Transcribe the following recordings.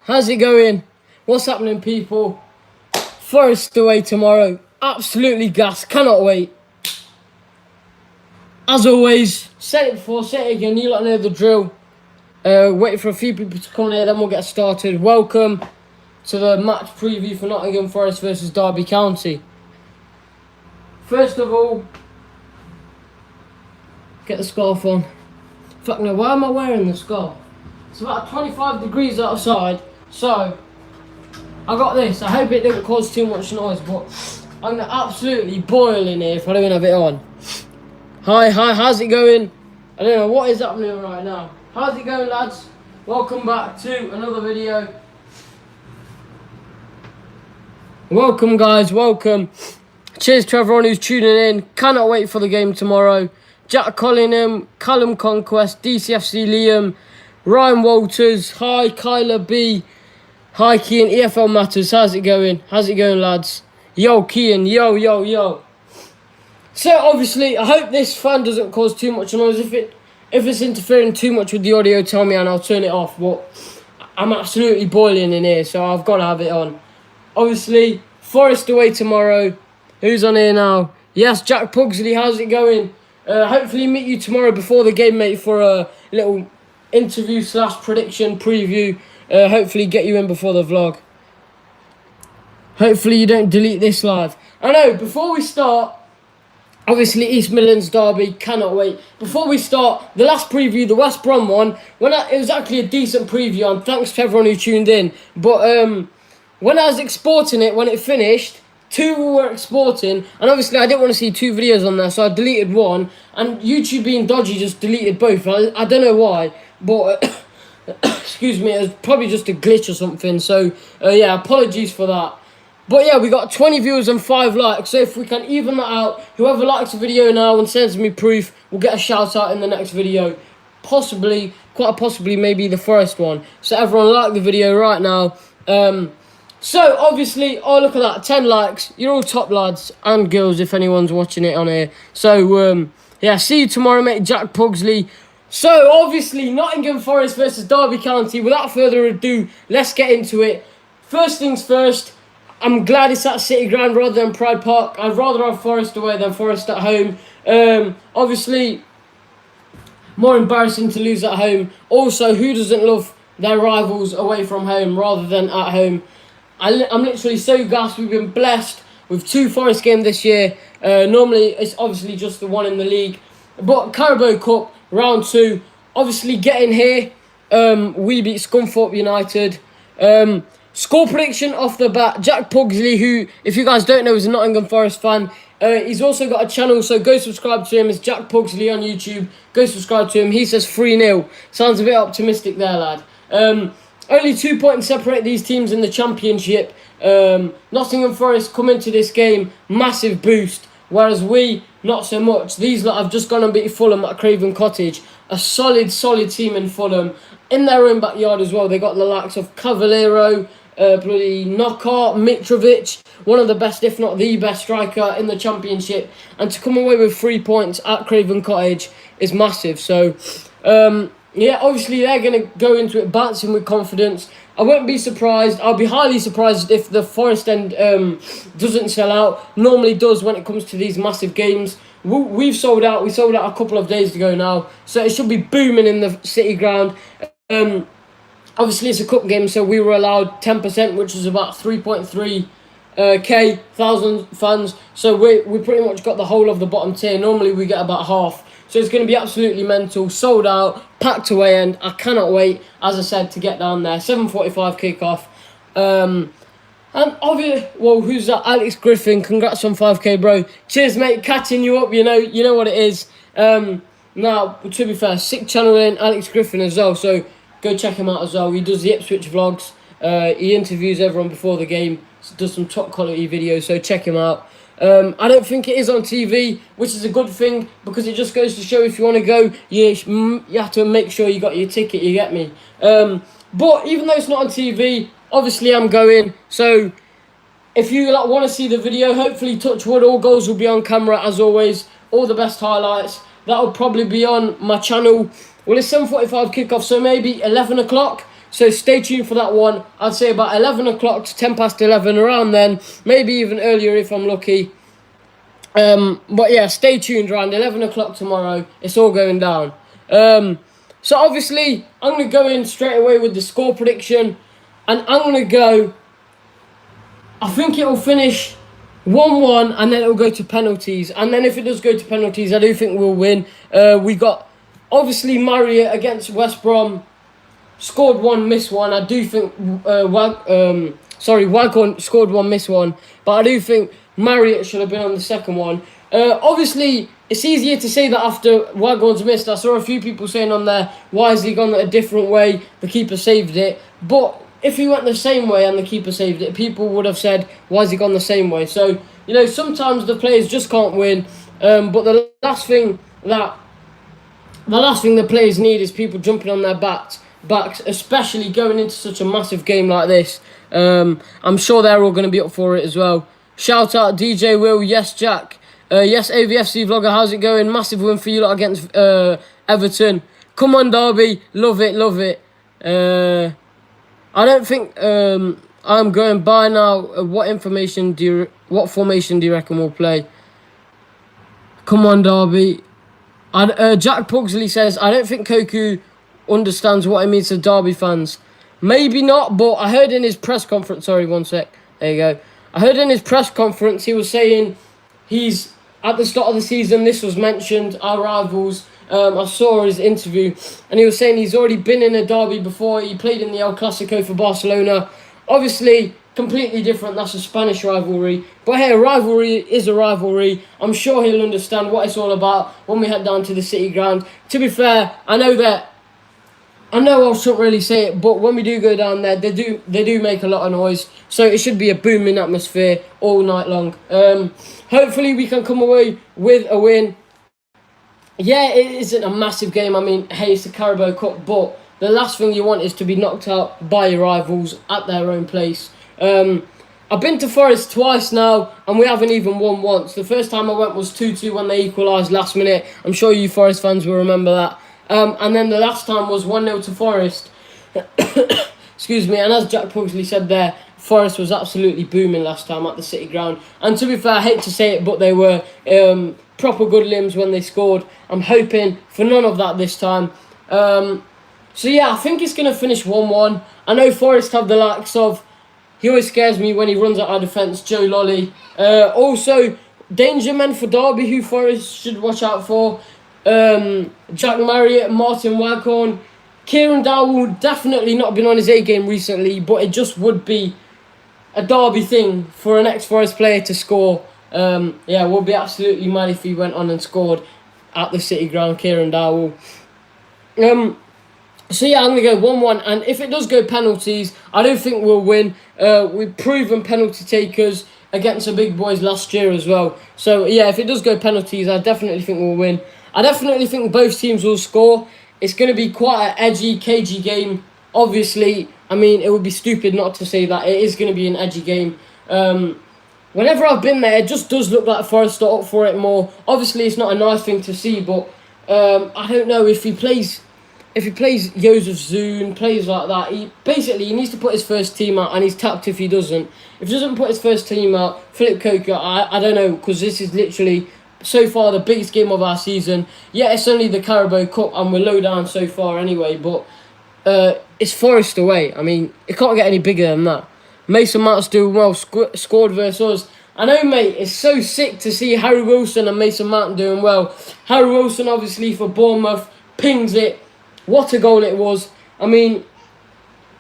How's it going? What's happening, people? Forest away tomorrow. Absolutely gas. Cannot wait. As always, said it before, say it again. You lot know the drill. Wait for a few people to come here, then we'll get started. Welcome to the match preview for Nottingham Forest versus Derby County. First of all, get the scarf on. Fuck no, why am I wearing the scarf? It's about 25 degrees outside, so I got this. I hope it didn't cause too much noise, but I'm absolutely boiling here if I don't have it on. Hi, how's it going? I don't know what is happening right now. How's it going, lads? Welcome back to another video. Welcome, guys, welcome. Cheers to everyone who's tuning in. Cannot wait for the game tomorrow. Jack Collingham, Callum Conquest, DCFC Liam, Ryan Walters, hi, Kyler B, hi, Kian, EFL Matters, how's it going? How's it going, lads? Yo, Kian, yo. So, obviously, I hope this fan doesn't cause too much noise. If it's interfering too much with the audio, tell me and I'll turn it off. But I'm absolutely boiling in here, so I've got to have it on. Obviously, Forest away tomorrow. Who's on here now? Yes, Jack Pugsley, how's it going? Hopefully meet you tomorrow before the game, mate, for a little interview / prediction preview. Hopefully get you in before the vlog. Hopefully you don't delete this live. I know, before we start, obviously East Midlands Derby, cannot wait. Before we start, the last preview, the West Brom one, it was actually a decent preview, and thanks to everyone who tuned in. But when I was exporting it, when it finished, two were exporting, and obviously I didn't want to see two videos on there, so I deleted one, and YouTube being dodgy just deleted both. I don't know why, but excuse me, it was probably just a glitch or something, so yeah, apologies for that. But yeah, we got 20 viewers and 5 likes, so if we can even that out, whoever likes the video now and sends me proof will get a shout out in the next video. Possibly, quite possibly, maybe the first one. So everyone like the video right now. So, obviously, oh, look at that, 10 likes. You're all top lads and girls if anyone's watching it on here. So, yeah, see you tomorrow, mate, Jack Pugsley. So, obviously, Nottingham Forest versus Derby County. Without further ado, let's get into it. First things first, I'm glad it's at City Ground rather than Pride Park. I'd rather have Forest away than Forest at home. Obviously, more embarrassing to lose at home. Also, who doesn't love their rivals away from home rather than at home? I'm literally so gassed. We've been blessed with 2 Forest games this year. Normally, it's obviously just the one in the league. But Carabao Cup, round 2. Obviously, getting here, we beat Scunthorpe United. Score prediction off the bat. Jack Pugsley, who, if you guys don't know, is a Nottingham Forest fan. He's also got a channel, so go subscribe to him. It's Jack Pugsley on YouTube. Go subscribe to him. He says 3-0. Sounds a bit optimistic there, lad. Only 2 points separate these teams in the Championship. Nottingham Forest come into this game, massive boost, whereas we, not so much. These lot have just gone and beat Fulham at Craven Cottage. A solid team in Fulham. In their own backyard as well, they got the likes of Cavallero, bloody Knockout, Mitrovic, one of the best, if not the best striker in the Championship. And to come away with 3 points at Craven Cottage is massive. So, yeah, obviously they're going to go into it bouncing with confidence. I won't be surprised. I'll be highly surprised if the Forest end doesn't sell out. Normally does when it comes to these massive games. We've sold out. We sold out a couple of days ago now. So it should be booming in the City Ground. Obviously it's a cup game, so we were allowed 10%, which is about 3.3 thousand fans. So we pretty much got the whole of the bottom tier. Normally we get about half. So it's going to be absolutely mental, sold out, packed away, and I cannot wait, as I said, to get down there. 7:45 kickoff. And obviously, well, who's that? Alex Griffin, congrats on 5k, bro. Cheers, mate, catching you up, you know what it is. Now, to be fair, sick channeling Alex Griffin as well, so go check him out as well. He does the Ipswich vlogs. He interviews everyone before the game, does some top quality videos, so check him out. I don't think it is on TV, which is a good thing, because it just goes to show if you want to go, you have to make sure you got your ticket, you get me? But even though it's not on TV, obviously I'm going, so if you want to see the video, hopefully, touch wood, all goals will be on camera as always, all the best highlights. That'll probably be on my channel. Well, it's 7:45 kickoff, so maybe 11 o'clock. So stay tuned for that one. I'd say about 11 o'clock to 10 past 11, around then. Maybe even earlier if I'm lucky. But yeah, stay tuned around 11 o'clock tomorrow. It's all going down. So obviously, I'm going to go in straight away with the score prediction. And I'm going to go... I think it'll finish 1-1 and then it'll go to penalties. And then if it does go to penalties, I do think we'll win. We got, obviously, Marriott against West Brom. Scored one, missed one. I do think... Waghorn scored one, missed one. But I do think Marriott should have been on the second one. Obviously, it's easier to say that after Waghorn's missed. I saw a few people saying on there, why has he gone a different way? The keeper saved it. But if he went the same way and the keeper saved it, people would have said, why has he gone the same way? So, you know, sometimes the players just can't win. But the last thing the players need is people jumping on their backs, especially going into such a massive game like this. I'm sure they're all going to be up for it as well. Shout out DJ Will, yes Jack, yes AVFC vlogger, how's it going? Massive win for you lot against Everton. Come on Derby, love it. I don't think I'm going by now. What formation do you reckon we'll play? Come on Derby. Jack Pugsley says, I don't think Koku understands what it means to Derby fans. Maybe not, but I heard in his press conference... Sorry, one sec. There you go. I heard in his press conference he was saying he's... At the start of the season, this was mentioned, our rivals. I saw his interview, and he was saying he's already been in a derby before. He played in the El Clasico for Barcelona. Obviously, completely different. That's a Spanish rivalry. But hey, a rivalry is a rivalry. I'm sure he'll understand what it's all about when we head down to the City Ground. To be fair, I know I shouldn't really say it, but when we do go down there, they do make a lot of noise. So it should be a booming atmosphere all night long. Hopefully we can come away with a win. Yeah, it isn't a massive game. I mean, hey, it's the Carabao Cup, but the last thing you want is to be knocked out by your rivals at their own place. I've been to Forest twice now, and we haven't even won once. The first time I went was 2-2 when they equalised last minute. I'm sure you Forest fans will remember that. And then the last time was 1-0 to Forest. Excuse me, and as Jack Pugsley said there, Forest was absolutely booming last time at the City Ground. And to be fair, I hate to say it, but they were proper good limbs when they scored. I'm hoping for none of that this time. So yeah, I think it's going to finish 1-1. I know Forest have the likes of... He always scares me when he runs at our defence, Joe Lolly. Also, danger men for Derby, who Forest should watch out for. Jack Marriott, Martin Waghorn. Kieran Dowell definitely not been on his A-game recently, but it just would be a Derby thing for an ex-Forest player to score. Yeah, would be absolutely mad if he went on and scored at the City Ground, Kieran Dowell. So yeah, I'm going to go 1-1, and if it does go penalties, I don't think we'll win. We've proven penalty takers against the big boys last year as well. So yeah, if it does go penalties, I definitely think we'll win. I definitely think both teams will score. It's going to be quite an edgy, cagey game. Obviously, I mean, it would be stupid not to say that. It is going to be an edgy game. Whenever I've been there, it just does look like Forest are up for it more. Obviously, it's not a nice thing to see, but I don't know if he plays Josef Zoon, plays like that. He needs to put his first team out, and he's tapped if he doesn't. If he doesn't put his first team out, Philip Coker, I don't know, because this is literally so far the biggest game of our season. Yeah, it's only the Carabao Cup, and we're low down so far anyway, but it's Forest away. I mean, it can't get any bigger than that. Mason Mount's doing well, scored versus us. I know, mate, it's so sick to see Harry Wilson and Mason Mount doing well. Harry Wilson, obviously, for Bournemouth, pings it. What a goal it was. I mean,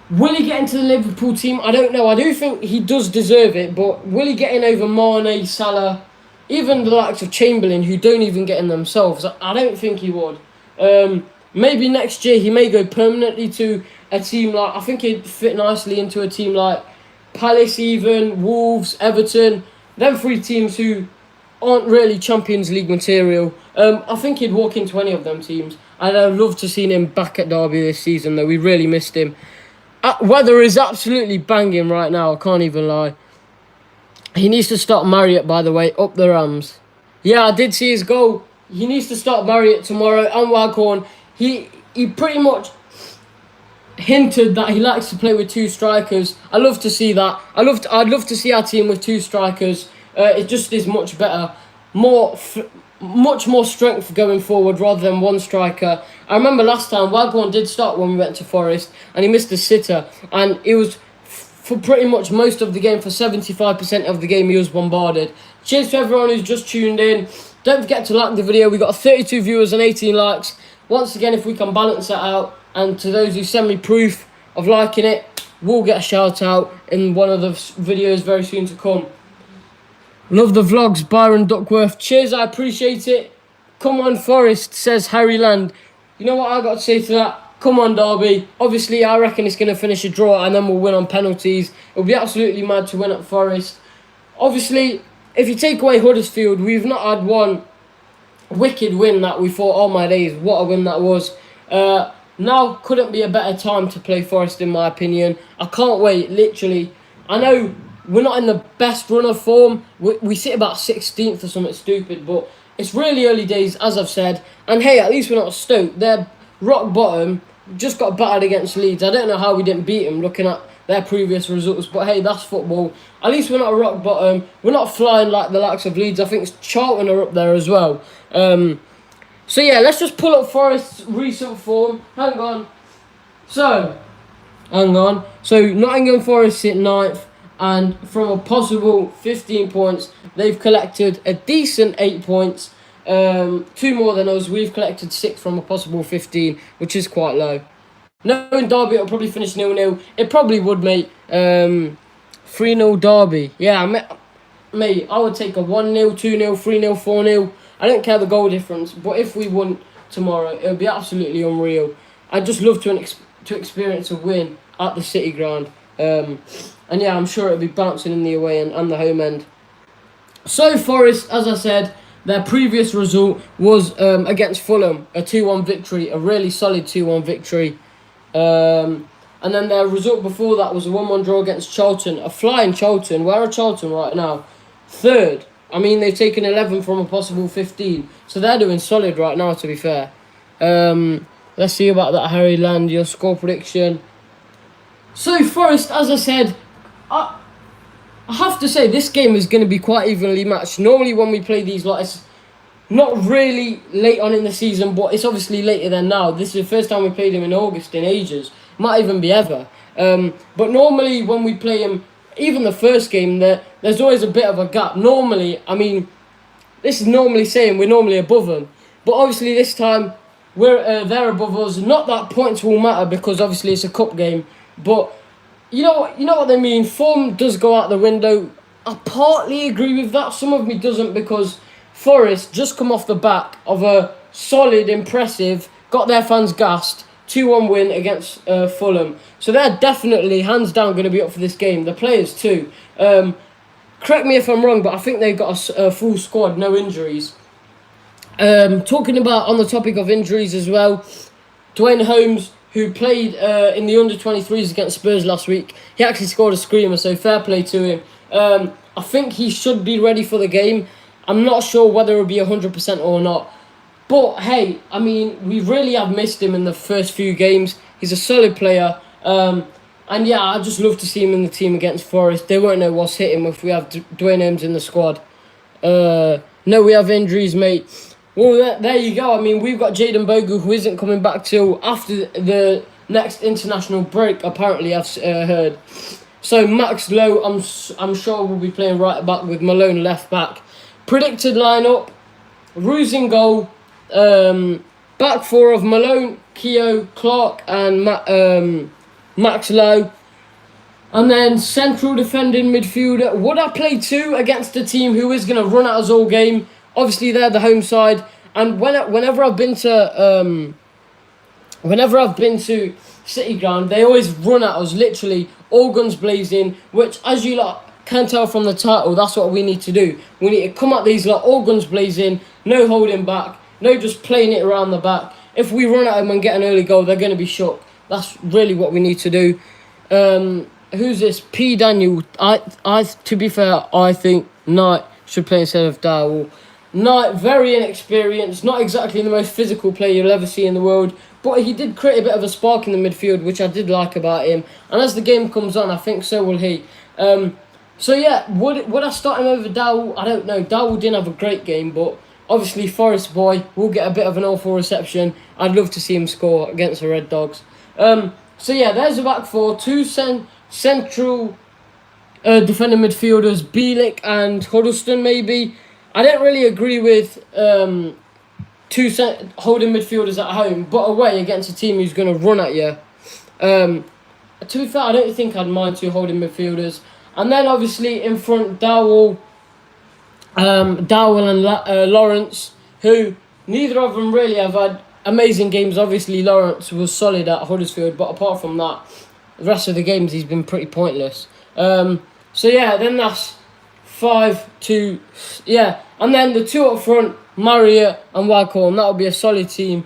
will he get into the Liverpool team? I don't know. I do think he does deserve it, but will he get in over Mane, Salah, even the likes of Chamberlain, who don't even get in themselves? I don't think he would. Maybe next year he may go permanently to a team like... I think he'd fit nicely into a team like Palace even, Wolves, Everton. Them three teams who aren't really Champions League material. I think he'd walk into any of them teams. And I'd love to see him back at Derby this season, though. We really missed him. Weather is absolutely banging right now, I can't even lie. He needs to start Marriott, by the way, up the Rams. Yeah, I did see his goal. He needs to start Marriott tomorrow and Waghorn. He pretty much... hinted that he likes to play with two strikers. I love to see that. I'd love to see our team with two strikers. It just is much better, much more strength going forward rather than one striker. I remember last time Wagwan did start when we went to Forest, and he missed a sitter, and it was for pretty much most of the game. For 75% of the game, he was bombarded. Cheers to everyone who's just tuned in. Don't forget to like the video. We got 32 viewers and 18 likes. Once again, if we can balance that out, and to those who send me proof of liking it, we'll get a shout out in one of the videos very soon to come. Love the vlogs, Byron Duckworth. Cheers, I appreciate it. Come on, Forest, says Harry Land. You know what I got to say to that? Come on, Derby. Obviously, I reckon it's going to finish a draw and then we'll win on penalties. It'll be absolutely mad to win at Forest. Obviously, if you take away Huddersfield, we've not had one wicked win that we thought, oh my days, what a win that was. Now couldn't be a better time to play Forest, in my opinion. I can't wait, literally. I know we're not in the best run of form. We sit about 16th or something stupid, but it's really early days, as I've said. And hey, at least we're not Stoke. They're rock bottom, just got battered against Leeds. I don't know how we didn't beat them looking at their previous results, but hey, that's football. At least we're not rock bottom. We're not flying like the likes of Leeds. I think Charlton are up there as well. So yeah, let's just pull up Forest's recent form. Hang on. So Nottingham Forest sit 9th, and from a possible 15 points, they've collected a decent 8 points. 2 more than us. We've collected 6 from a possible 15, which is quite low. Knowing Derby, it'll probably finish 0-0. It probably would, mate. 3-0 Derby. Yeah, mate, I would take a 1-0, 2-0, 3-0, 4-0. I don't care the goal difference, but if we won tomorrow, it would be absolutely unreal. I'd just love to experience a win at the City ground. And yeah, I'm sure it'll be bouncing in the away and the home end. So Forest, as I said, their previous result was against Fulham, a 2-1 victory, a really solid 2-1 victory. And then their result before that was a 1-1 draw against Charlton, a flying Charlton. Where are Charlton right now? 3rd. I mean, they've taken 11 from a possible 15, so they're doing solid right now, to be fair. Let's see about that, Harry Land, your score prediction. So Forest, as I said, I have to say this game is going to be quite evenly matched. Normally when we play these, like, it's not really late on in the season, but it's obviously later than now. This is the first time we played them in August in ages. Might even be ever. But normally when we play them, even the first game, there's always a bit of a gap. Normally, I mean, this is normally saying we're normally above them. But obviously this time, they're above us. Not that points will matter because obviously it's a cup game. But you know what they mean. Form does go out the window. I partly agree with that. Some of me doesn't, because Forest just come off the back of a solid, impressive, got their fans gassed, 2-1 win against Fulham. So they're definitely, hands down, going to be up for this game. The players too. Correct me if I'm wrong, but I think they've got a full squad, no injuries. Talking about, on the topic of injuries as well, Dwayne Holmes, who played in the under-23s against Spurs last week, he actually scored a screamer, so fair play to him. I think he should be ready for the game. I'm not sure whether it'll be 100% or not. But hey, I mean, we really have missed him in the first few games. He's a solid player. And yeah, I'd just love to see him in the team against Forest. They won't know what's hit him if we have Dwayne Holmes in the squad. No, we have injuries, mate. Well, there you go. I mean, we've got Jayden Bogle, who isn't coming back till after the next international break, apparently, I've heard. So Max Lowe, I'm sure will be playing right back with Malone left back. Predicted lineup: Roos in goal, back four of Malone, Keogh, Clark and Max Lowe. And then central defending midfielder. Would I play two against a team who is going to run at us all game? Obviously, they're the home side. And whenever I've been to City Ground, they always run at us, literally, all guns blazing, which, as you lot can tell from the title, that's what we need to do. We need to come at these lot, all guns blazing, no holding back, no just playing it around the back. If we run at them and get an early goal, they're going to be shook. That's really what we need to do. Who's this? P. Daniel. To be fair, I think Knight should play instead of Darwell. Knight, very inexperienced, not exactly the most physical player you'll ever see in the world, But he did create a bit of a spark in the midfield, which I did like about him. And as the game comes on, I think so will he. So yeah, would I start him over Dowell? I don't know. Dowell didn't have a great game, but obviously Forest boy will get a bit of an awful reception. I'd love to see him score against the Red Dogs. So yeah, there's the back four. Two central defending midfielders, Bielik and Huddleston maybe. I don't really agree with two holding midfielders at home, but away against a team who's going to run at you. To be fair, I don't think I'd mind two holding midfielders. And then obviously in front, Dowell and Lawrence, who neither of them really have had amazing games. Obviously Lawrence was solid at Huddersfield, but apart from that, the rest of the games he's been pretty pointless. So yeah, then that's 5-2. Yeah, and then the two up front, Marriott and Waghorn. That'll be a solid team.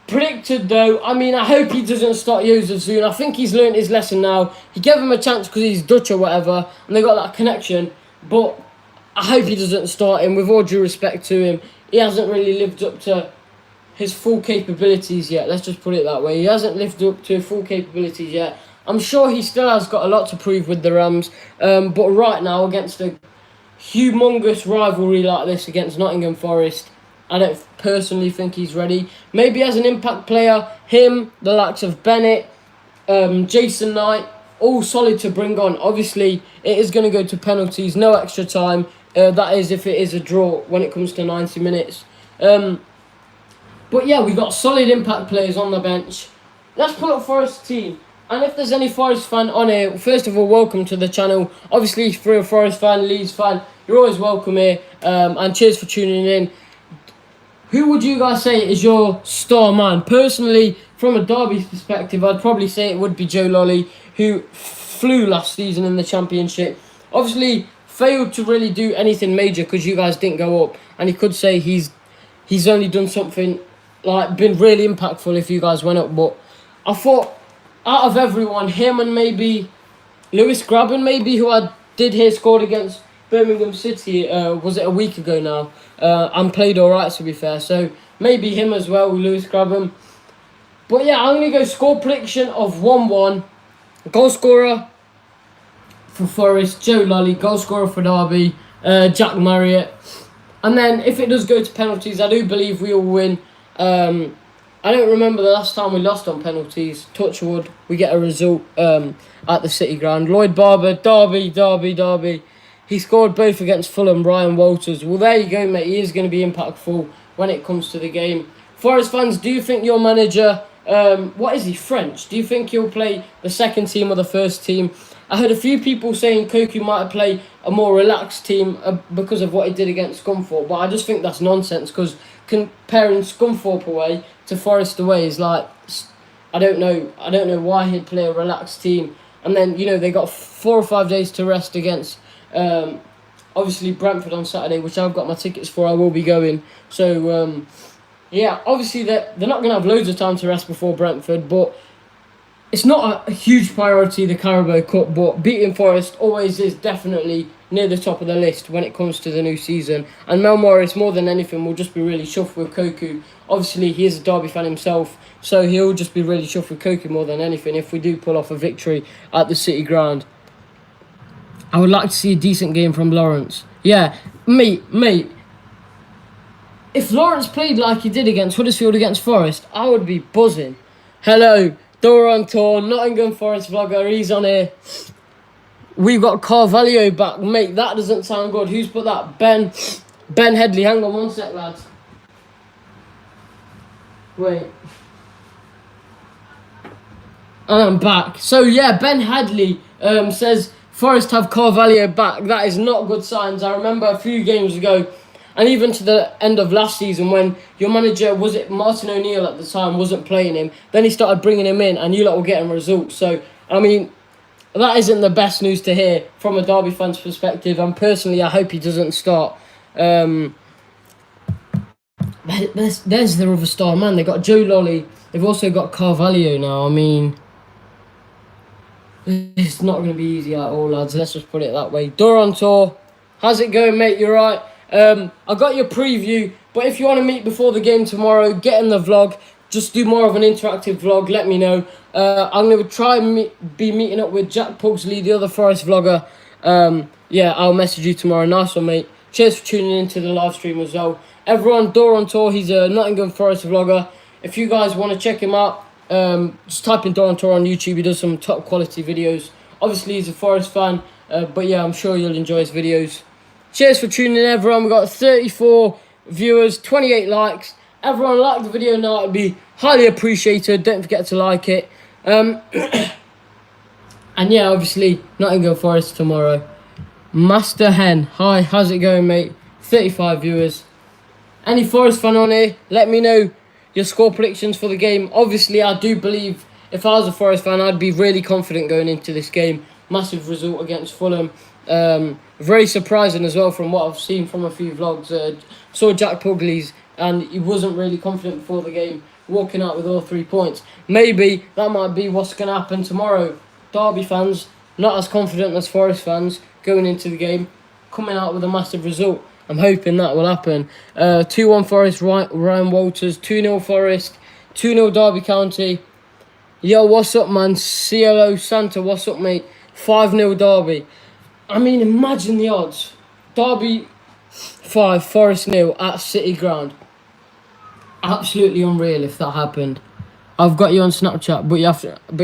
Predicted though, I mean, I hope he doesn't start Joseph soon. I think he's learned his lesson now. He gave him a chance because he's Dutch or whatever, and they got that connection. But I hope he doesn't start him. With all due respect to him, he hasn't really lived up to his full capabilities yet. Let's just put it that way. He hasn't lived up to his full capabilities yet. I'm sure he still has got a lot to prove with the Rams. But right now, against a humongous rivalry like this against Nottingham Forest, I don't personally think he's ready. Maybe as an impact player, him, the likes of Bennett, Jason Knight, all solid to bring on. Obviously, it is going to go to penalties, no extra time. That is if it is a draw when it comes to 90 minutes. But yeah, we got solid impact players on the bench. Let's pull up Forest team. And if there's any Forest fan on here, first of all, welcome to the channel. Obviously, if you're a Forest fan, Leeds fan, you're always welcome here. And cheers for tuning in. Who would you guys say is your star man? Personally, from a Derby perspective, I'd probably say it would be Joe Lolly, who flew last season in the Championship. Obviously, failed to really do anything major because you guys didn't go up. And he could say he's only done something, like, been really impactful if you guys went up. But I thought, out of everyone, him and maybe Lewis Grabban, maybe, who I did hear scored against Birmingham City, was it a week ago now, and played alright to be fair, so maybe him as well, Lewis Grabban. But yeah, I'm going to go score prediction of 1-1, goal scorer for Forest, Joe Lolly, goal scorer for Derby, Jack Marriott, and then if it does go to penalties, I do believe we will win. I don't remember the last time we lost on penalties. Touch wood, we get a result at the City Ground. Lloyd Barber, Derby. He scored both against Fulham, Ryan Walters. Well, there you go, mate. He is going to be impactful when it comes to the game. Forest fans, do you think your manager, what is he, French? Do you think he'll play the second team or the first team? I heard a few people saying Koku might play a more relaxed team because of what he did against Scunthorpe, but I just think that's nonsense because comparing Scunthorpe away to Forest away is like, I don't know why he'd play a relaxed team. And then, you know, they got 4 or 5 days to rest against obviously Brentford on Saturday, which I've got my tickets for. I will be going. So yeah, obviously they're not going to have loads of time to rest before Brentford, but it's not a huge priority, the Carabao Cup, but beating Forest always is definitely near the top of the list when it comes to the new season. And Mel Morris, more than anything, will just be really chuffed with Koku. Obviously, he is a Derby fan himself, so he'll just be really chuffed with Koku more than anything if we do pull off a victory at the City Ground. I would like to see a decent game from Lawrence. Yeah, mate. If Lawrence played like he did against Huddersfield against Forest, I would be buzzing. Hello, Doran Tour, Nottingham Forest vlogger, he's on here. We've got Carvalho back. Mate, that doesn't sound good. Who's put that? Ben Headley. Hang on one sec, lads. Wait. And I'm back. So, yeah, Ben Hadley says Forest have Carvalho back. That is not good signs. I remember a few games ago, and even to the end of last season, when your manager, was it Martin O'Neill at the time, wasn't playing him, then he started bringing him in, and you lot were getting results. So, I mean, that isn't the best news to hear from a Derby fan's perspective, and personally, I hope he doesn't start. There's their other star man. They got Joe Lolly. They've also got Carvalho now. I mean, it's not going to be easy at all, lads. Let's just put it that way. Doran Tour, how's it going, mate? You're right. I got your preview, but if you want to meet before the game tomorrow, get in the vlog. just do more of an interactive vlog, let me know. I'm going to try and be meeting up with Jack Pugsley, the other Forest vlogger. Yeah, I'll message you tomorrow. Nice one, mate. Cheers for tuning in to the live stream as well. Everyone, Door on Tour, he's a Nottingham Forest vlogger. If you guys want to check him out, just type in Door on Tour on YouTube. He does some top quality videos. Obviously, he's a Forest fan, but yeah, I'm sure you'll enjoy his videos. Cheers for tuning in, everyone. We've got 34 viewers, 28 likes. Everyone, like the video now. It'd be highly appreciated. Don't forget to like it. And yeah, obviously, Nottingham Forest tomorrow. Master Hen, hi, how's it going, mate? 35 viewers. Any Forest fan on here, let me know your score predictions for the game. Obviously, I do believe if I was a Forest fan, I'd be really confident going into this game. Massive result against Fulham. Very surprising as well from what I've seen from a few vlogs. Saw Jack Pugsley's and he wasn't really confident before the game, walking out with all 3 points. Maybe that might be what's going to happen tomorrow. Derby fans, not as confident as Forest fans, going into the game, coming out with a massive result. I'm hoping that will happen. 2-1 Forest, Ryan Walters. 2-0 Forest. 2-0 Derby County. Yo, what's up, man? CLO Santa, what's up, mate? 5-0 Derby. I mean, imagine the odds. Derby 5, Forest 0 at City Ground. Absolutely unreal if that happened. I've got you on Snapchat, but you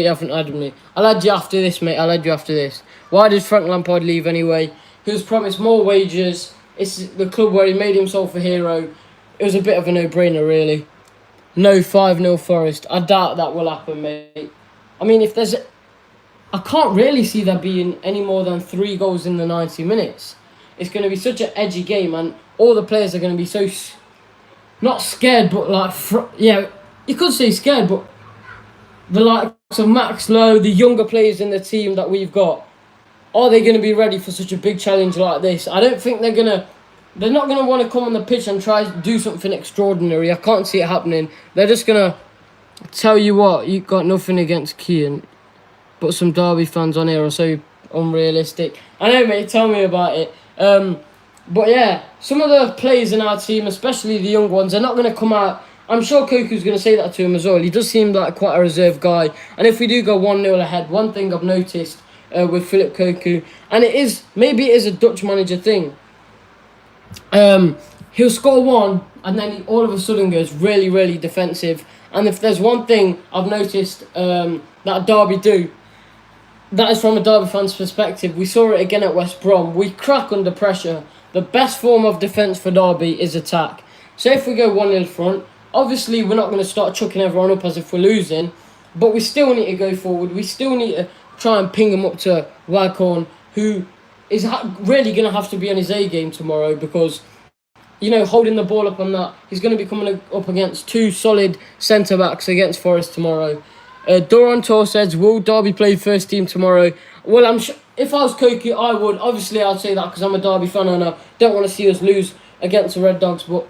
haven't added me. I'll add you after this, mate. I'll add you after this. Why did Frank Lampard leave anyway? He was promised more wages. It's the club where he made himself a hero. It was a bit of a no-brainer, really. No 5-0 Forest. I doubt that will happen, mate. I mean, if there's... I can't really see there being any more than 3 goals in the 90 minutes. It's going to be such an edgy game, and all the players are going to be so... not scared, but like... yeah, you could say scared, but... the likes of Max Lowe, the younger players in the team that we've got, are they going to be ready for such a big challenge like this? I don't think they're going to... they're not going to want to come on the pitch and try to do something extraordinary. I can't see it happening. They're just going to tell you what, you got nothing against Kian, but some Derby fans on here are so unrealistic. I know, mate, tell me about it. But yeah, some of the players in our team, especially the young ones, they're not going to come out. I'm sure Koku's going to say that to him as well. He does seem like quite a reserved guy. And if we do go 1-0 ahead, one thing I've noticed with Philip Koku, and maybe it is a Dutch manager thing. He'll score one, and then he all of a sudden goes really, really defensive. And if there's one thing I've noticed that Derby do, that is from a Derby fan's perspective. We saw it again at West Brom. We crack under pressure. The best form of defence for Derby is attack. So if we go 1-0 front, obviously we're not going to start chucking everyone up as if we're losing, but we still need to go forward. We still need to try and ping them up to Waghorn, who is really going to have to be on his A game tomorrow, because, you know, holding the ball up on that, he's going to be coming up against 2 solid centre-backs against Forest tomorrow. Doran Tor says, will Derby play first team tomorrow? Well, I'm sure if I was Koki, I would. Obviously, I'd say that because I'm a Derby fan and I don't want to see us lose against the Red Dogs, but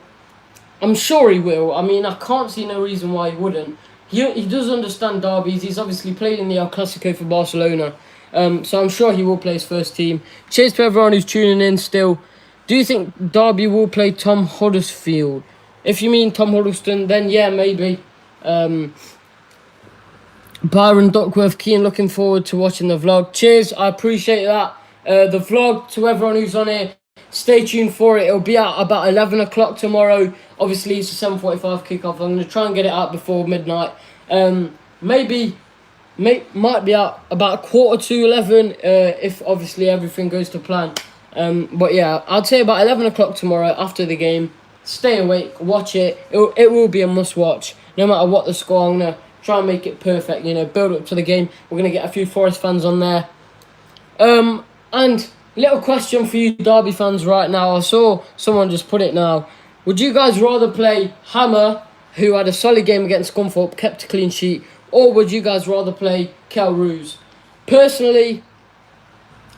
I'm sure he will. I mean, I can't see no reason why he wouldn't. He does understand derbies. He's obviously played in the El Clasico for Barcelona. So I'm sure he will play his first team. Cheers to everyone who's tuning in still. Do you think Derby will play Tom Huddersfield? If you mean Tom Huddleston, then yeah, maybe. Byron Duckworth, Kian, looking forward to watching the vlog. Cheers, I appreciate that. The vlog, to everyone who's on here, stay tuned for it. It'll be out about 11 o'clock tomorrow. Obviously, it's a 7:45 kickoff. I'm going to try and get it out before midnight. Might be out about 11:15 if obviously everything goes to plan. But yeah, I'd say about 11 o'clock tomorrow after the game. Stay awake, watch it. It will be a must watch. No matter what the score, I'm going to try and make it perfect, you know, build up to the game. We're going to get a few Forest fans on there. And little question for you Derby fans right now. I saw someone just put it now. Would you guys rather play Hammer, who had a solid game against Scunthorpe, kept a clean sheet, or would you guys rather play Kel Roos? Personally,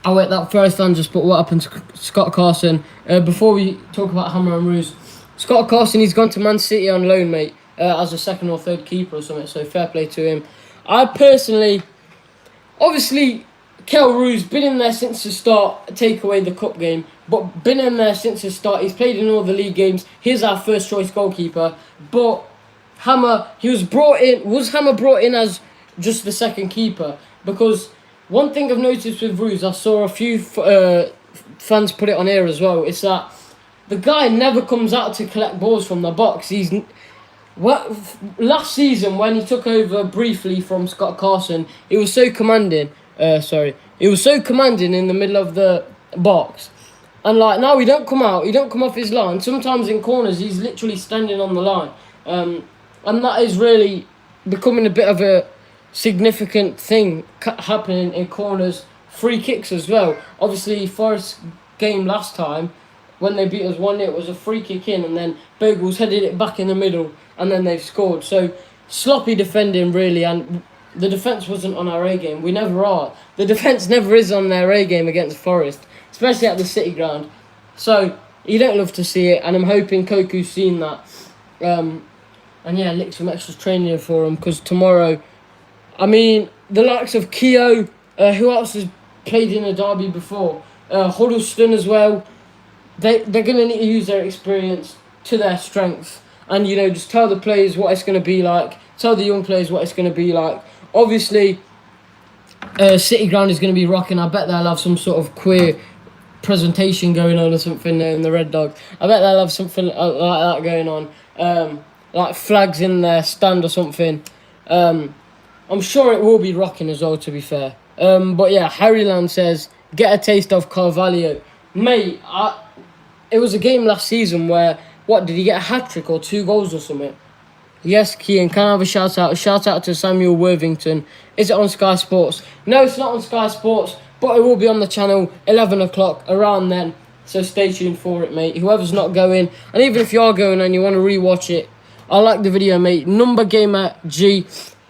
that Forest fan just put what happened to Scott Carson. Before we talk about Hammer and Roos, Scott Carson, he's gone to Man City on loan, mate, as a second or third keeper or something, so fair play to him. I personally, obviously, Kel Roos been in there since the start, take away the cup game, but been in there since the start. He's played in all the league games. He's our first choice goalkeeper, but Hammer, was Hammer brought in as just the second keeper? Because one thing I've noticed with Ruse, I saw a few fans put it on here as well, it's that the guy never comes out to collect balls from the box. Last season when he took over briefly from Scott Carson, he was so commanding. He was so commanding in the middle of the box. And like now he don't come out, he don't come off his line. Sometimes in corners he's literally standing on the line. And that is really becoming a bit of a significant thing happening in corners. Free kicks as well. Obviously Forest game last time when they beat us 1-0, it was a free kick in and then Bogles headed it back in the middle and then they've scored. So sloppy defending really, and the defence wasn't on our A game. We never are. The defence never is on their A game against Forest, especially at the City ground. So you don't love to see it, and I'm hoping Koku's seen that. And yeah, lick some extra training for him, because tomorrow, I mean, the likes of Kian, who else has played in a derby before? Huddleston as well. They're going to need to use their experience to their strength, and you know, just tell the players what it's going to be like. Tell the young players what it's going to be like. Obviously, City ground is going to be rocking. I bet they'll have some sort of queer presentation going on or something in the Red Dogs. I bet they'll have something like that going on, like flags in their stand or something. I'm sure it will be rocking as well, to be fair. But yeah, Harry Lamb says, get a taste of Carvalho. Mate, it was a game last season where, did he get a hat-trick or 2 goals or something? Yes, Kian, can I have a shout-out? A shout-out to Samuel Worthington. Is it on Sky Sports? No, it's not on Sky Sports, but it will be on the channel, 11 o'clock, around then. So stay tuned for it, mate. Whoever's not going, and even if you are going and you want to rewatch it, I like the video, mate. Number Gamer G.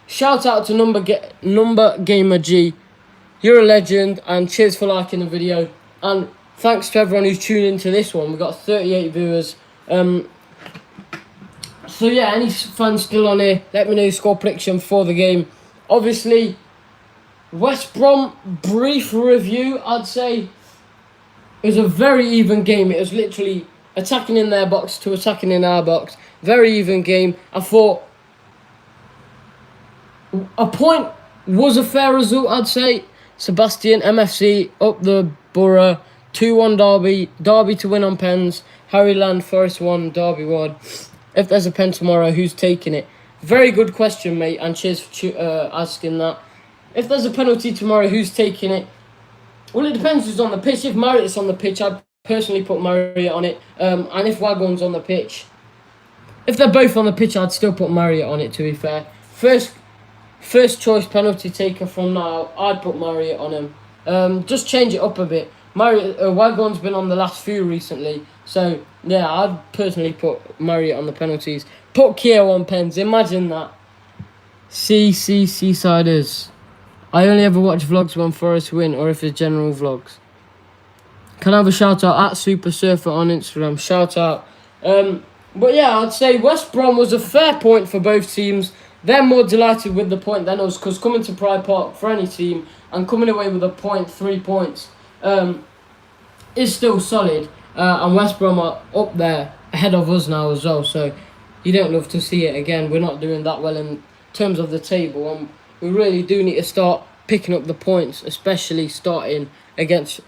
Shout-out to Number Gamer G. You're a legend, and cheers for liking the video. And thanks to everyone who's tuned into this one. We've got 38 viewers. So yeah, any fans still on here, let me know your score prediction for the game. Obviously, West Brom, brief review, I'd say. It was a very even game. It was literally attacking in their box to attacking in our box. Very even game. I thought a point was a fair result, I'd say. Sebastian, MFC, up the Borough, 2-1 Derby. Derby to win on pens. Harry Land, Forest 1, Derby 1. If there's a pen tomorrow, who's taking it? Very good question, mate, and cheers for asking that. If there's a penalty tomorrow, who's taking it? Well, it depends who's on the pitch. If Marriott's on the pitch, I'd personally put Marriott on it. And if Wagon's on the pitch, if they're both on the pitch, I'd still put Marriott on it, to be fair. First choice penalty taker from now, I'd put Marriott on him. Just change it up a bit. Wagon's been on the last few recently, so yeah, I'd personally put Marriott on the penalties. Put Kian on pens, imagine that. Seasiders. I only ever watch vlogs when Forest win, or if it's general vlogs. Can I have a shout out at Super Surfer on Instagram? Shout out. But yeah, I'd say West Brom was a fair point for both teams. They're more delighted with the point than us, because coming to Pride Park for any team and coming away with a point, 3 points, is still solid. And West Brom are up there ahead of us now as well. So you don't love to see it again. We're not doing that well in terms of the table. And we really do need to start picking up the points, especially starting against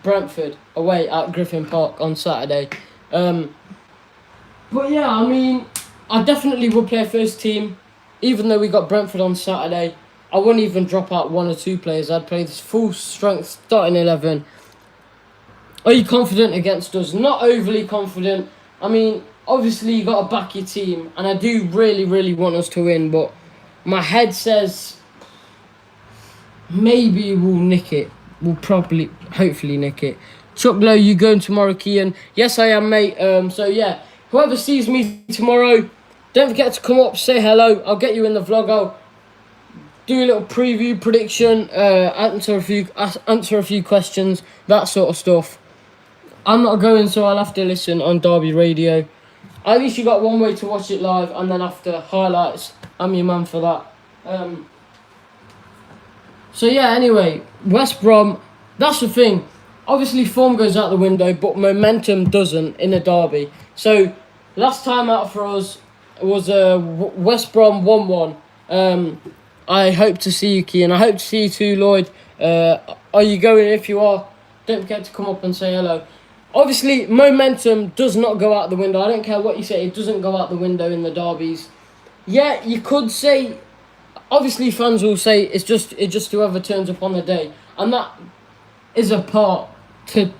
Brentford away at Griffin Park on Saturday. But yeah, I mean, I definitely would play first team, even though we got Brentford on Saturday. I wouldn't even drop out 1 or 2 players. I'd play this full strength starting 11. Are you confident against us? Not overly confident. I mean, obviously you got to back your team, and I do really, really want us to win, but my head says maybe we'll nick it. We'll probably, hopefully nick it. Chucklow, you going tomorrow, Kian? Yes, I am, mate. So yeah, whoever sees me tomorrow, don't forget to come up, say hello. I'll get you in the vlog. I'll do a little preview, prediction, answer a few questions, that sort of stuff. I'm not going, so I'll have to listen on Derby Radio. At least you got one way to watch it live, and then after highlights, I'm your man for that. So yeah, anyway, West Brom, that's the thing. Obviously form goes out the window, but momentum doesn't in a derby. So last time out for us, was West Brom 1-1. I hope to see you, Kian. I hope to see you too, Lloyd. Are you going? If you are, don't forget to come up and say hello. Obviously, momentum does not go out the window. I don't care what you say, it doesn't go out the window in the derbies. Yeah, you could say, obviously fans will say it's just whoever turns up on the day. And that is a part to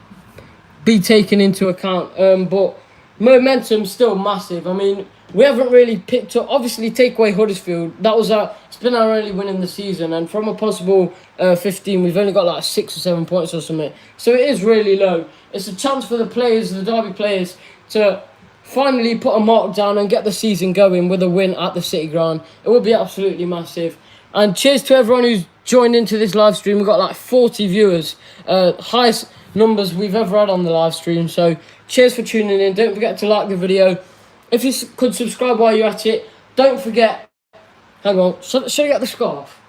be taken into account. But momentum's still massive. I mean, we haven't really picked up. Obviously, take away Huddersfield. It's been our only win in the season, and from a possible 15, we've only got like 6 or 7 points or something. So it is really low. It's a chance for the players, the Derby players, to finally put a mark down and get the season going with a win at the City Ground. It would be absolutely massive. And cheers to everyone who's joined into this live stream. We've got like 40 viewers, highest numbers we've ever had on the live stream. So cheers for tuning in. Don't forget to like the video. If you could subscribe while you're at it. Don't forget. Hang on. Should I get the scarf?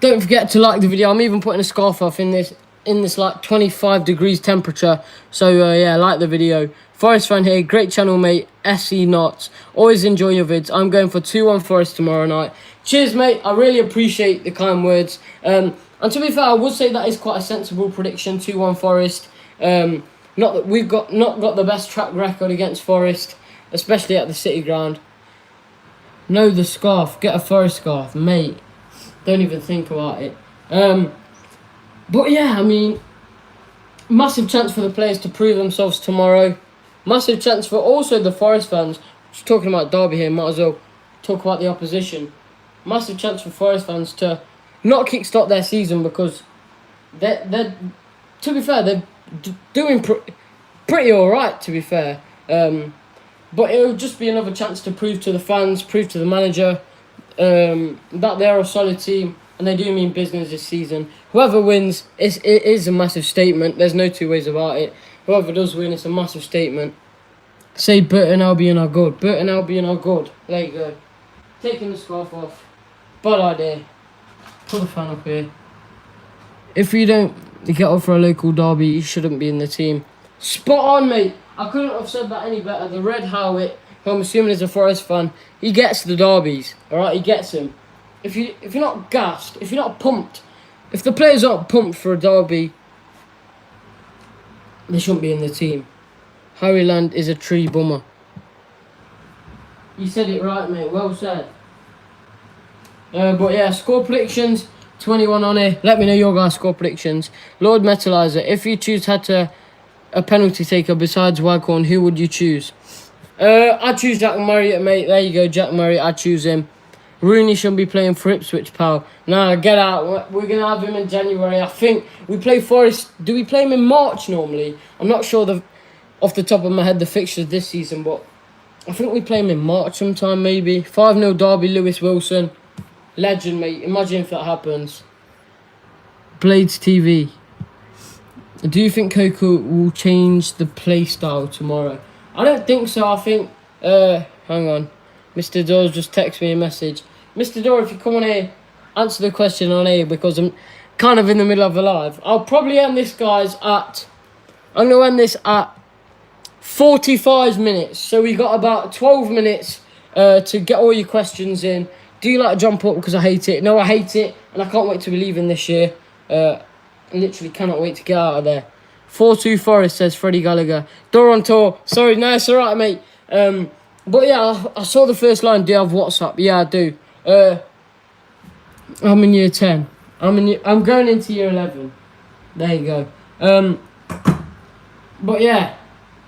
Don't forget to like the video. I'm even putting a scarf off in this like 25 degrees temperature. So yeah, like the video. Forest fan here, great channel mate, SE Knots. Always enjoy your vids. I'm going for 2-1 Forest tomorrow night. Cheers mate, I really appreciate the kind words. And to be fair, I would say that is quite a sensible prediction, 2-1 Forest. Not that we've not got the best track record against Forest, especially at the City Ground. No, the scarf, get a Forest scarf, mate. Don't even think about it. But yeah, I mean, massive chance for the players to prove themselves tomorrow. Massive chance for also the Forest fans. Just talking about Derby here, might as well talk about the opposition. Massive chance for Forest fans to not kickstart their season, because they're to be fair, they're doing pretty alright, to be fair. But it'll just be another chance to prove to the fans, prove to the manager that they're a solid team. And they do mean business this season. Whoever wins, it is a massive statement. There's no two ways about it. Whoever does win, it's a massive statement. Say Burton Albion are good. Burton Albion are good. There you go. Taking the scarf off. Bad idea. Put the fan up here. If you don't get up for a local derby, you shouldn't be in the team. Spot on, mate. I couldn't have said that any better. The Red Howitt, who I'm assuming is a Forest fan, he gets the derbies. Alright, he gets them. If you're not gassed, if you're not pumped, if the players aren't pumped for a derby, they shouldn't be in the team. Harry Land is a tree bummer. You said it right, mate. Well said. But yeah, score predictions. 21 on here. Let me know your guys' score predictions. Lord Metalizer, if you choose a penalty taker besides Waghorn, who would you choose? I'd choose Jack Marriott, mate. There you go, Jack Marriott. I'd choose him. Rooney shouldn't be playing for Ipswich, pal. Nah, get out. We're going to have him in January. I think we play Forest. Do we play him in March normally? I'm not sure off the top of my head the fixtures this season, but I think we play him in March sometime, maybe. 5-0 Derby, Lewis Wilson. Legend, mate. Imagine if that happens. Blades TV. Do you think Coco will change the play style tomorrow? I don't think so. I think... hang on. Mr. Dawes just texted me a message. Mr. Dawes, if you come on here, answer the question on here, because I'm kind of in the middle of a live. I'll probably end this, guys, I'm going to end this at 45 minutes. So we got about 12 minutes to get all your questions in. Do you like to jump up because I hate it? No, I hate it, and I can't wait to be leaving this year. I literally cannot wait to get out of there. 4-2 Forest, says Freddie Gallagher. Door on tour. Sorry, no, it's alright, mate. But yeah, I saw the first line. Do you have WhatsApp? Yeah, I do. I'm in year 10. I'm going into year 11. There you go. But yeah,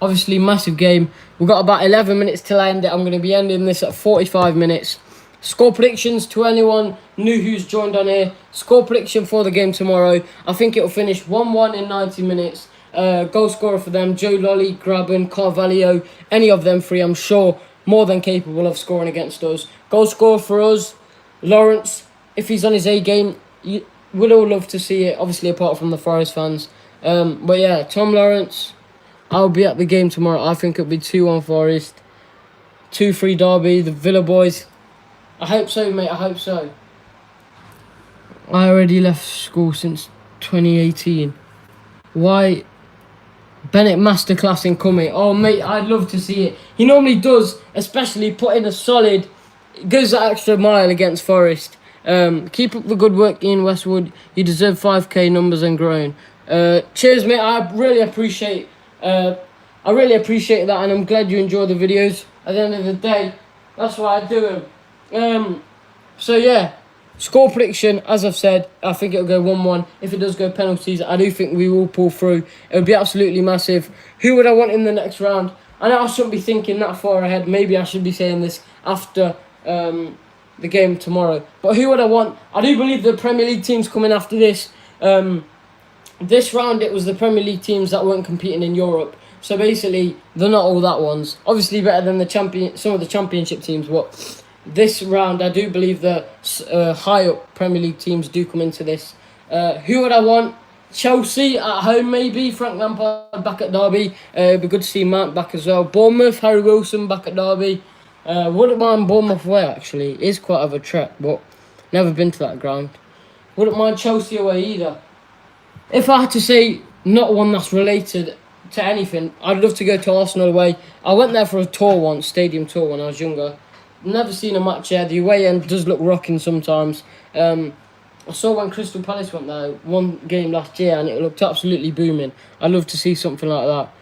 obviously massive game. We've got about 11 minutes till I end it. I'm going to be ending this at 45 minutes. Score predictions to anyone new who's joined on here. Score prediction for the game tomorrow. I think it'll finish 1-1 in 90 minutes. Goal scorer for them, Joe Lolly, Graben, Carvalho, any of them three, I'm sure, more than capable of scoring against us. Goal scorer for us, Lawrence, if he's on his A game, we'd all love to see it, obviously apart from the Forest fans. But yeah, Tom Lawrence, I'll be at the game tomorrow. I think it'll be 2-1 Forest, 2-3 Derby, the Villa boys. I hope so, mate, I hope so. I already left school since 2018. Why Bennett masterclass in coming. Oh, mate, I'd love to see it. He normally does, especially put in a solid, goes that extra mile against Forest. Keep up the good work, Ian Westwood. You deserve 5k numbers and growing. Cheers, mate. I really appreciate that, and I'm glad you enjoy the videos. At the end of the day, that's why I do them. So yeah, score prediction, as I've said, I think it'll go 1-1. If it does go penalties, I do think we will pull through. It would be absolutely massive. Who would I want in the next round? I know I shouldn't be thinking that far ahead. Maybe I should be saying this after the game tomorrow. But who would I want? I do believe the Premier League teams coming after this. This round, it was the Premier League teams that weren't competing in Europe. So basically, they're not all that ones. Obviously better than some of the Championship teams, but this round, I do believe the high up Premier League teams do come into this. Who would I want? Chelsea at home, maybe. Frank Lampard back at Derby. It'd be good to see Mount back as well. Bournemouth, Harry Wilson back at Derby. Wouldn't mind Bournemouth away, actually. It is quite of a trek, but never been to that ground. Wouldn't mind Chelsea away either. If I had to say not one that's related to anything, I'd love to go to Arsenal away. I went there for a tour once, stadium tour, when I was younger. Never seen a match there. The away end does look rocking sometimes. I saw when Crystal Palace went there one game last year and it looked absolutely booming. I'd love to see something like that.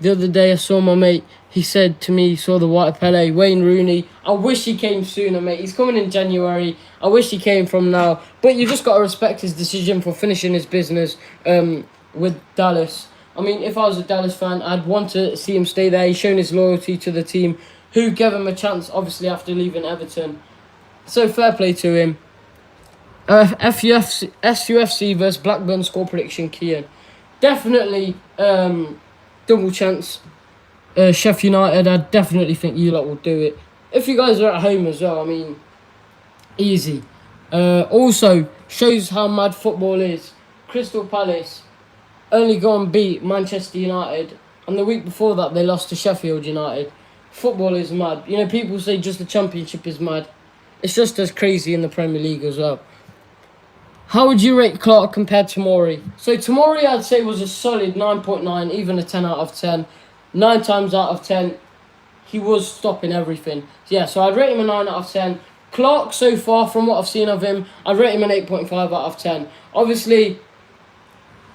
The other day I saw my mate, he said to me he saw the White Pele, Wayne Rooney. I wish he came sooner, mate. He's coming in January. I wish he came from now. But you just got to respect his decision for finishing his business with Dallas. I mean, if I was a Dallas fan, I'd want to see him stay there. He's shown his loyalty to the team, who gave him a chance, obviously, after leaving Everton. So fair play to him. SUFC versus Blackburn score prediction, Kian. Definitely double chance. Sheffield United, I definitely think you lot will do it. If you guys are at home as well, I mean, easy. Also, shows how mad football is. Crystal Palace only go and beat Manchester United, and the week before that they lost to Sheffield United. Football is mad. You know, people say just the Championship is mad. It's just as crazy in the Premier League as well. How would you rate Clark compared to Mori? So Tomori, I'd say, was a solid 9.9, even a 10 out of 10. 9 times out of 10, he was stopping everything. Yeah, so I'd rate him a 9 out of 10. Clark, so far, from what I've seen of him, I'd rate him an 8.5 out of 10. Obviously,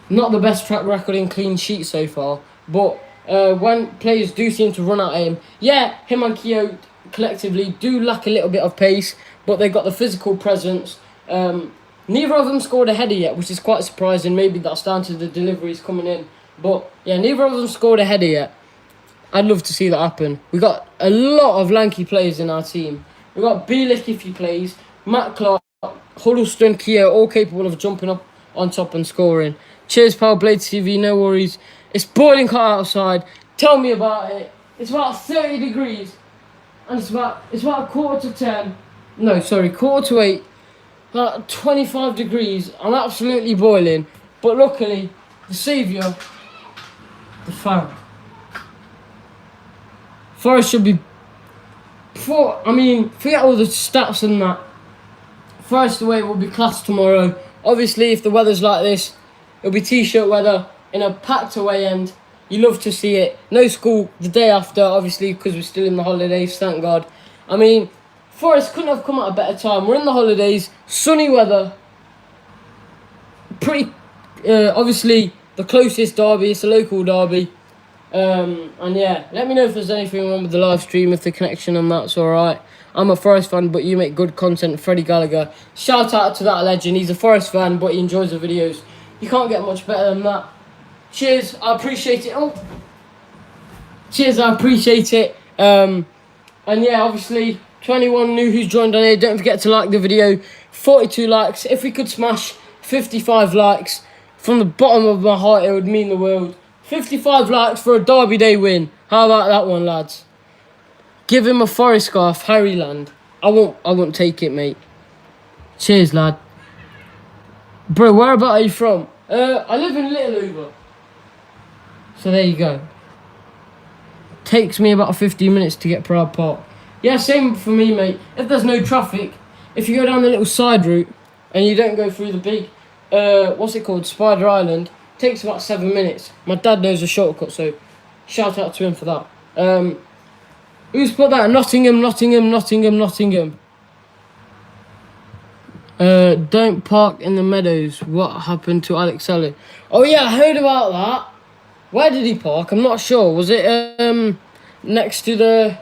not the best track record in clean sheets so far, but when players do seem to run at him, yeah, him and Kian collectively do lack a little bit of pace, but they got the physical presence. Neither of them scored a header yet, which is quite surprising. Maybe that's down to the deliveries coming in. But yeah, neither of them scored a header yet. I'd love to see that happen. We got a lot of lanky players in our team. We got Bielik if he plays, Matt Clark, Huddleston, Kian, all capable of jumping up on top and scoring. Cheers, pal. Blade TV, no worries. It's boiling hot outside. Tell me about it. It's about 30 degrees, and it's about a quarter to 10. No, sorry, quarter to 8. About 25 degrees. I'm absolutely boiling. But luckily, the saviour, the Farrell. Forest should be... forget all the stats and that. Forest away will be class tomorrow. Obviously, if the weather's like this, it'll be t-shirt weather in a packed away end. You love to see it. No school the day after, obviously, because we're still in the holidays, thank God. I mean, Forest couldn't have come at a better time. We're in the holidays, sunny weather. Pretty, obviously, the closest derby. It's a local derby. And yeah, let me know if there's anything wrong with the live stream, if the connection and that's alright. I'm a Forest fan, but you make good content. Freddie Gallagher. Shout out to that legend. He's a Forest fan, but he enjoys the videos. You can't get much better than that. Cheers, I appreciate it. Cheers, I appreciate it. And yeah, obviously, 21 new who's joined on here. Don't forget to like the video. 42 likes. If we could smash 55 likes, from the bottom of my heart, it would mean the world. 55 likes for a Derby Day win. How about that one, lads? Give him a Forest scarf, Harryland. I won't take it, mate. Cheers, lad. Bro, whereabouts are you from? I live in Little Hoover. So there you go. Takes me about 15 minutes to get Pride Park. Yeah, same for me, mate. If there's no traffic, if you go down the little side route and you don't go through the big, what's it called, Spider Island, Takes about 7 minutes. My dad knows a shortcut, so shout out to him for that. Who's put that? Nottingham. Don't park in the meadows. What happened to Alex Allen? Oh yeah, I heard about that. Where did he park? I'm not sure. Was it next to the...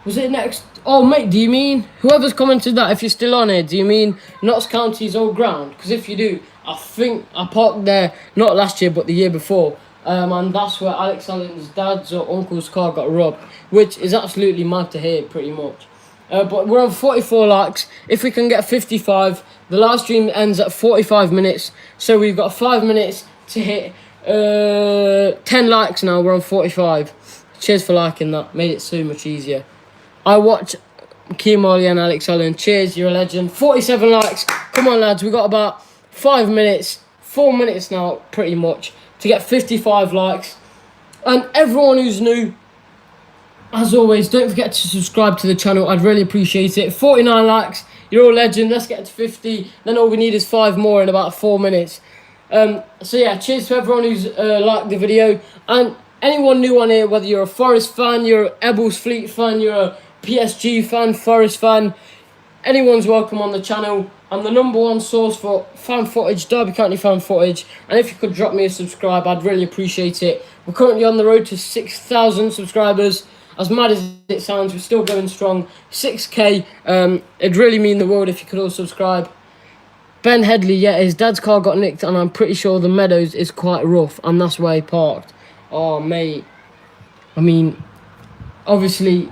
Was it next... Oh, mate, do you mean... Whoever's commented that, if you're still on it, do you mean Notts County's old ground? Because if you do, I think I parked there, not last year, but the year before. And that's where Alex Allen's dad's or uncle's car got robbed, which is absolutely mad to hear, pretty much. But we're on 44 likes. If we can get 55, the live stream ends at 45 minutes. So we've got 5 minutes to hit 10 likes now. We're on 45. Cheers for liking that. Made it so much easier. I watch Kian, Malhi and Alex Allen. Cheers, you're a legend. 47 likes. Come on, lads. We've got about 5 minutes, 4 minutes now, pretty much, to get 55 likes. And everyone who's new, as always, don't forget to subscribe to the channel. I'd really appreciate it. 49 likes. You're all legend. Let's get to 50. Then all we need is 5 more in about 4 minutes. So yeah, cheers to everyone who's liked the video. And anyone new on here, whether you're a Forest fan, you're an Ebbsfleet Fleet fan, you're a PSG fan, Forest fan, anyone's welcome on the channel. I'm the #1 source for fan footage, Derby County fan footage. And if you could drop me a subscribe, I'd really appreciate it. We're currently on the road to 6,000 subscribers. As mad as it sounds, we're still going strong. 6k. It'd really mean the world if you could all subscribe. Ben Headley, yeah, his dad's car got nicked, and I'm pretty sure the Meadows is quite rough, and that's where he parked. Oh, mate. I mean, obviously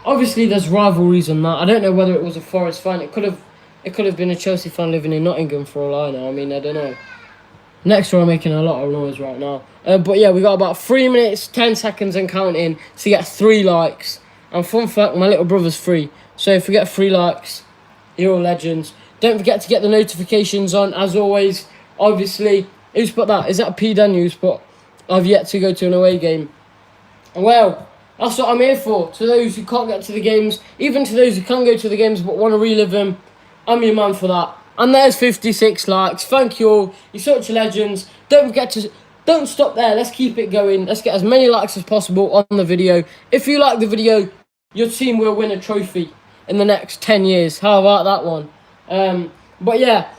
there's rivalries on that. I don't know whether it was a Forest fan. It could have been a Chelsea fan living in Nottingham for all I know. I mean, I don't know. Next door, I'm making a lot of noise right now. But yeah, we got about 3 minutes, 10 seconds and counting to get 3 likes. And fun fact, my little brother's free. So if we get 3 likes, you're all legends. Don't forget to get the notifications on, as always. Obviously, who's put that? Is that P. Daniels? But I've yet to go to an away game. Well, that's what I'm here for. To those who can't get to the games, even to those who can go to the games but want to relive them, I'm your man for that. And there's 56 likes. Thank you all. You're such legends. Don't stop there. Let's keep it going. Let's get as many likes as possible on the video. If you like the video, your team will win a trophy in the next 10 years. How about that one? But yeah,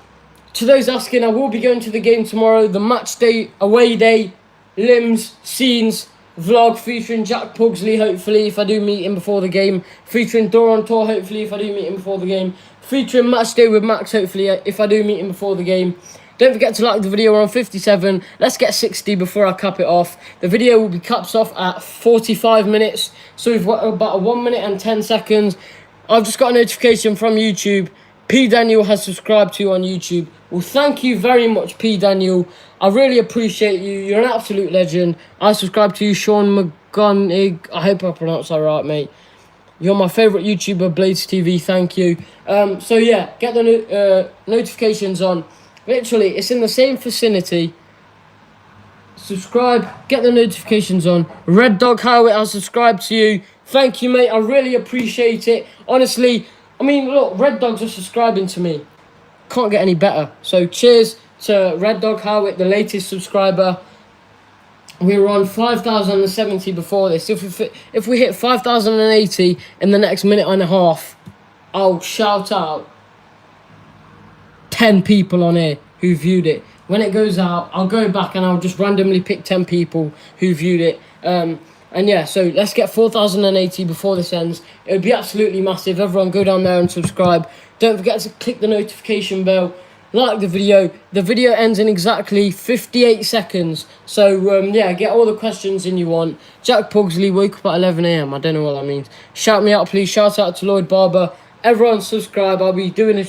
to those asking, I will be going to the game tomorrow. The match day, away day, limbs, scenes, vlog featuring Jack Pugsley, hopefully, if I do meet him before the game. Featuring Doran Tour, hopefully, if I do meet him before the game. Featuring match day with Max, hopefully, if I do meet him before the game. Don't forget to like the video. We're on 57. Let's get 60 before I cap it off. The video will be capped off at 45 minutes. So we've got about 1 minute and 10 seconds. I've just got a notification from YouTube. P. Daniel has subscribed to you on YouTube. Well, thank you very much, P. Daniel. I really appreciate you. You're an absolute legend. I subscribe to you, Sean McGonig. I hope I pronounced that right, mate. You're my favourite YouTuber, Blades TV. Thank you. So, yeah, get the notifications on. Literally, it's in the same vicinity. Subscribe. Get the notifications on. Red Dog Howitt, I'll subscribe to you. Thank you, mate. I really appreciate it. Honestly, I mean, look, Red Dogs are subscribing to me. Can't get any better. So, cheers to Red Dog Howitt, the latest subscriber. We were on 5,070 before this. If we hit 5,080 in the next minute and a half, I'll shout out 10 people on here who viewed it. When it goes out, I'll go back and I'll just randomly pick 10 people who viewed it. And yeah, so let's get 4,080 before this ends. It would be absolutely massive. Everyone go down there and subscribe. Don't forget to click the notification bell. Like the video. The video ends in exactly 58 seconds. So, yeah, get all the questions in you want. Jack Pugsley woke up at 11 a.m. I don't know what that means. Shout me out, please. Shout out to Lloyd Barber. Everyone subscribe. I'll be doing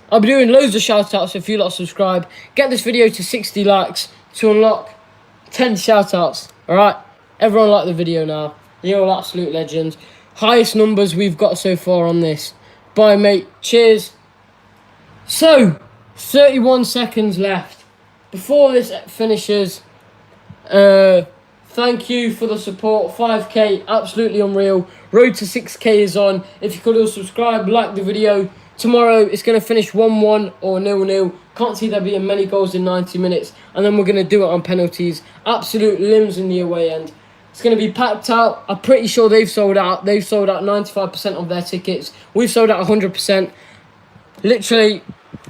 loads of shout outs if you lot subscribe. Get this video to 60 likes to unlock 10 shout outs. Alright? Everyone like the video now. You're all absolute legends. Highest numbers we've got so far on this. Bye, mate. Cheers. So, 31 seconds left. Before this finishes, thank you for the support. 5k, absolutely unreal. Road to 6k is on. If you could all subscribe, like the video, Tomorrow it's going to finish 1-1 or 0-0. Can't see there being many goals in 90 minutes. And then we're going to do it on penalties. Absolute limbs in the away end. It's going to be packed out. I'm pretty sure they've sold out. They've sold out 95% of their tickets. We've sold out 100%. Literally,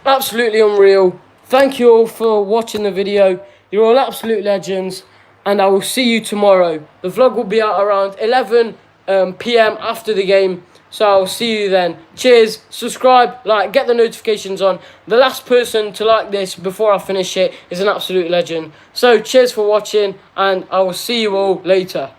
absolutely unreal. Thank you all for watching the video. You're all absolute legends. And I will see you tomorrow. The vlog will be out around 11 p.m. after the game. So I'll see you then. Cheers. Subscribe, like, get the notifications on. The last person to like this before I finish it is an absolute legend. So cheers for watching, and I will see you all later.